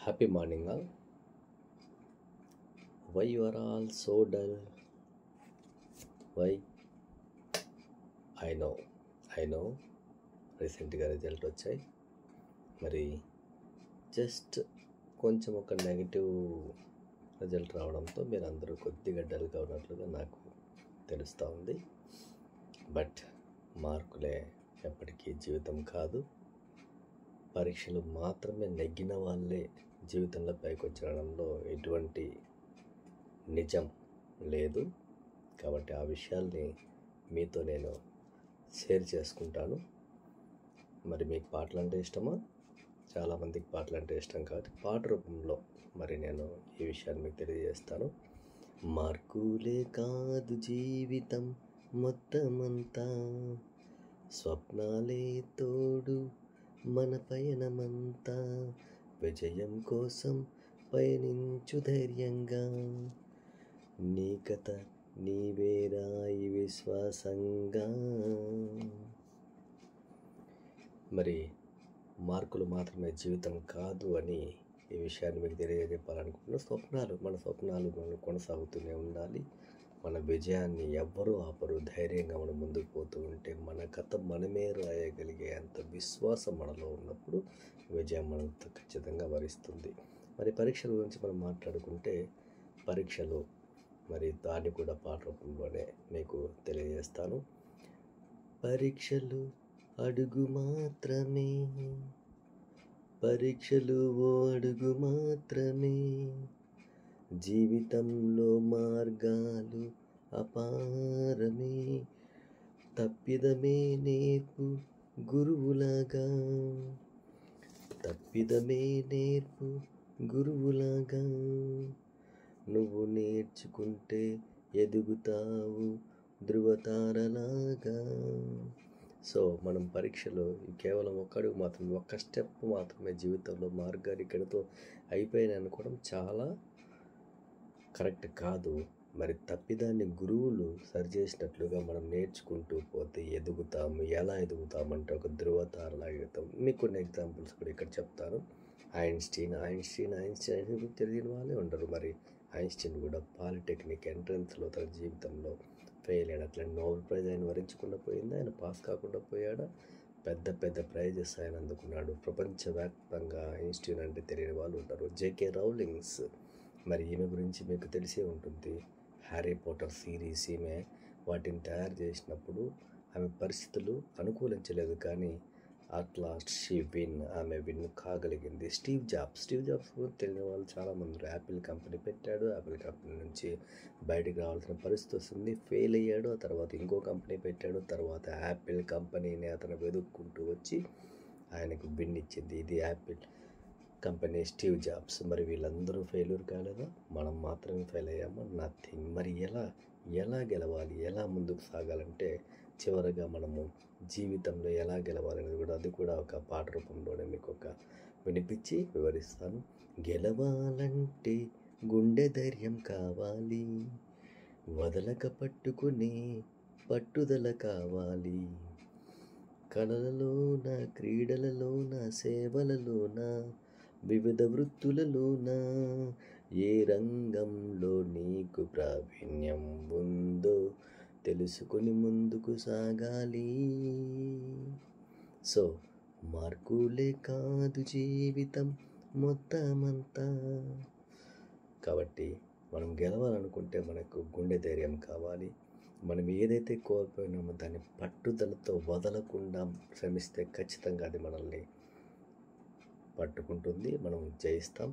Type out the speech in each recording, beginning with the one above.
Happy morning, all. Why you are all so dull? Why? I know, I know. రీసెంట్గా result వచ్చాయి. మరి just కొంచెం ఒక negative result రావడంతో మీరు అందరూ కొద్దిగా డల్గా ఉన్నట్లుగా నాకు తెలుస్తూ ఉంది. బట్ మార్కులే ఎప్పటికీ జీవితం కాదు. పరీక్షలు మాత్రమే నెగ్గిన వాళ్ళే జీవితంలో పైకి వచ్చడడంలో ఎటువంటి నిజం లేదు. కాబట్టి ఆ విషయాల్ని మీతో నేను షేర్ చేసుకుంటాను. మరి మీకు పాటలు అంటే ఇష్టమా? చాలామందికి పాటలు అంటే ఇష్టం కాబట్టి పాట రూపంలో మరి నేను ఈ విషయాన్ని మీకు తెలియజేస్తాను. మార్కులే కాదు జీవితం మొత్తమంతా, స్వప్నాలే తోడు మన పయనమంతా, విజయం కోసం పయనించు ధైర్యంగా, నీ కథ నీవే రాయి విశ్వాసంగా. మరి మార్కులు మాత్రమే జీవితం కాదు అని ఈ విషయాన్ని మీకు తెలియజెప్పాలనుకుంటున్నాను. మన స్వప్నాలు మనం కొనసాగుతూనే ఉండాలి. మన విజయాన్ని ఎవ్వరూ ఆపరు. ధైర్యంగా మనం ముందుకు పోతూ ఉంటే మన కథ మనమే రాయగలిగే అంత విశ్వాసం మనలో ఉన్నప్పుడు విజయం మనతో ఖచ్చితంగా వరిస్తుంది. మరి పరీక్షల గురించి మనం మాట్లాడుకుంటే పరీక్షలు మరి దాన్ని కూడా పాట రూపంలోనే మీకు తెలియజేస్తాను. పరీక్షలు అడుగు మాత్రమే, పరీక్షలు ఓ అడుగు మాత్రమే, జీవితంలో మార్గాలు అపారమే, తప్పిదమే నేర్పు గురువులాగా, తప్పిదమే నేర్పు గురువులాగా, నువ్వు నేర్చుకుంటే ఎదుగుతావు ధృవతారలాగా. సో మనం పరీక్షలో కేవలం ఒక్కడుగు మాత్రమే, ఒక్క స్టెప్ మాత్రమే జీవితంలో మార్గాన్ని ఇక్కడితో అయిపోయాను అనుకోవడం చాలా కరెక్ట్ కాదు. మరి తప్పిదాన్ని గురువులు సరిచేసినట్లుగా మనం నేర్చుకుంటూ పోతే ఎదుగుతాము. ఎలా ఎదుగుతామంటే ఒక ధృవతారలాగా ఎదుగుతాం. మీకు కొన్ని ఎగ్జాంపుల్స్ కూడా ఇక్కడ చెప్తాను. ఐన్స్టీన్ తెలియని వాళ్ళే ఉండరు. మరి ఐన్స్టీన్ కూడా పాలిటెక్నిక్ ఎంట్రన్స్లో తన జీవితంలో ఫెయిల్ అయ్యాడు. అట్లా నోబెల్ ప్రైజ్ ఆయన వరించకుండా పోయింది. ఆయన పాస్ కాకుండా పోయాడా? పెద్ద పెద్ద ప్రైజెస్ ఆయన అందుకున్నాడు. ప్రపంచవ్యాప్తంగా ఐన్స్టీన్ అంటే తెలియని వాళ్ళు ఉంటారు. జేకే రౌలింగ్స్, మరి ఈమె గురించి మీకు తెలిసే ఉంటుంది. హ్యారీ పాటర్ సిరీస్, ఈమె వాటిని తయారు చేసినప్పుడు ఆమె పరిస్థితులు అనుకూలించలేదు, కానీ అట్లా ఆమె విన్ కాగలిగింది. స్టీవ్ జాబ్స్ కూడా తెలియని వాళ్ళు చాలామంది. యాపిల్ కంపెనీ పెట్టాడు. యాపిల్ కంపెనీ నుంచి బయటకు రావాల్సిన పరిస్థితి వస్తుంది. ఫెయిల్ అయ్యాడు. ఆ తర్వాత ఇంకో కంపెనీ పెట్టాడు. తర్వాత యాపిల్ కంపెనీని అతను వెతుక్కుంటూ వచ్చి ఆయనకు విన్ ఇచ్చింది. ఇది యాపిల్ కంపెనీ, స్టీవ్ జాబ్స్. మరి వీళ్ళందరూ ఫెయిల్యూర్ కాలేదా? మనం మాత్రమే ఫెయిల్ అయ్యామా? నథింగ్. మరి ఎలా గెలవాలి, ఎలా ముందుకు సాగాలంటే చివరగా మనము జీవితంలో ఎలా గెలవాలనేది కూడా అది కూడా ఒక పాట రూపంలోనే మీకు ఒక వినిపించి వివరిస్తాను. గెలవాలంటే గుండె ధైర్యం కావాలి, వదలక పట్టుకునే పట్టుదల కావాలి, కళలలోన క్రీడలలోన సేవలలోన వివిధ వృత్తులలోన ఏ రంగంలో నీకు ప్రావీణ్యం ఉందో తెలుసుకొని ముందుకు సాగాలి. సో మార్కులే కాదు జీవితం మొత్తమంతా. కాబట్టి మనం గెలవాలనుకుంటే మనకు గుండె ధైర్యం కావాలి. మనం ఏదైతే కోల్పోయినామో దాన్ని పట్టుదలతో వదలకుండా శ్రమిస్తే ఖచ్చితంగా అది మనల్ని పట్టుకుంటుంది. మనం జయిస్తాం.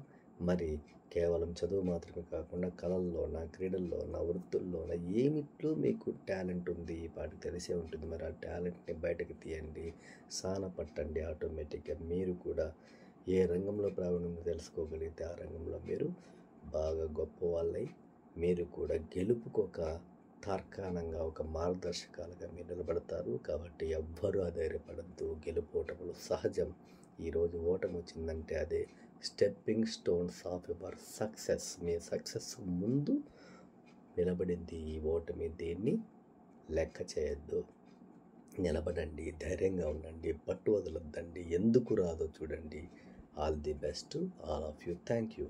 మరి కేవలం చదువు మాత్రమే కాకుండా కళల్లోన, క్రీడల్లోన, వృత్తుల్లోన ఏమిట్లో మీకు టాలెంట్ ఉంది ఈ పాటికి తెలిసే ఉంటుంది. మరి ఆ టాలెంట్ని బయటకు తీయండి, సాన పట్టండి. ఆటోమేటిక్గా మీరు కూడా ఏ రంగంలో ప్రావీణ్యం తెలుసుకోగలిగితే ఆ రంగంలో మీరు బాగా గొప్ప వాళ్ళై మీరు కూడా గెలుపుకు ఒక తార్కాణంగా, ఒక మార్గదర్శకాలుగా మీరు నిలబడతారు. కాబట్టి ఎవ్వరూ అధైర్యపడద్దు. గెలుపోటములు సహజం. ఈరోజు ఓటమి వచ్చిందంటే అదే stepping stones of your success. Me success ముందు నిలబడింది ఈ ఓటమి. దీన్ని లెక్క చేయొద్దు. నిలబడండి, ధైర్యంగా ఉండండి, పట్టు వదలొద్దండి. ఎందుకు రాదో చూడండి, all the best all of you. Thank you.